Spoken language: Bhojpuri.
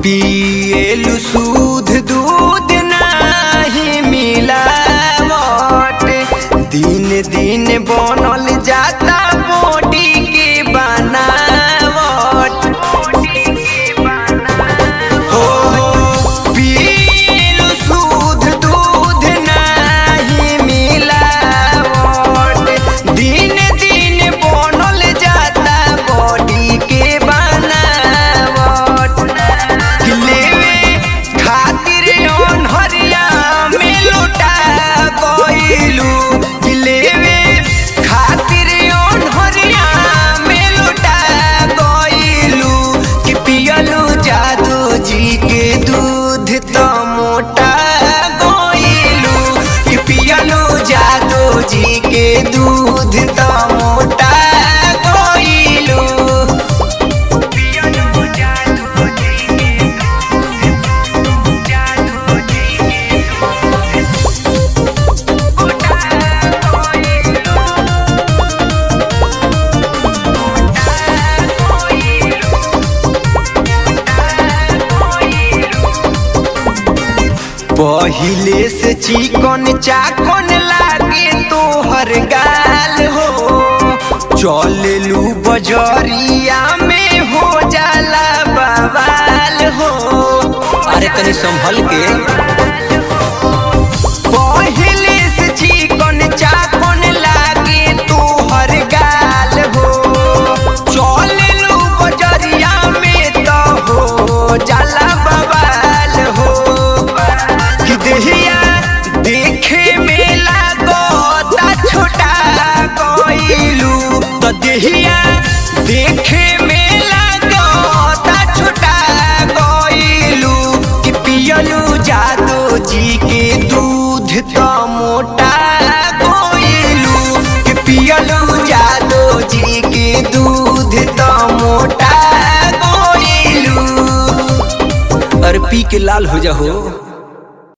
पिएलु शुद्ध दूध नाही मिलावट, दिन दिन बनल जाता बॉडी के बनावट। हो पिएलु शुद्ध दूध नाही मिलावट, दिन दिन बनल जाता बॉडी के बनावट। लेवे खातिर ओन्हरिया में लुटा गइलू, लेवे खातिर ओन्हरिया में लुटा गइलू, कि पियलू जादू जी के दूध तो मोटा गइलू, कि पियलू जादू जी के दूध तो मोटा गइलू। पहिले से चिकन चाकन लागे तोहर गाल हो, चलेलू बजरिया में हो जाला बवाल हो। अरे तनी संभल के। पहिले से चिकन चाकन लागे तोहर गाल हो, चलेलू बजरिया में तो हो जाला बवाल हो। देहिया देखे में लागता छोटा गइलू, तो देहिया देखे में लागता छोटा गइलू, कि पियलू जादू जी के दूध तो मोटा गइलू, कि पियलू जादू जी के दूध तो मोटा गइलू। अरे पी के लाल हो जाओ।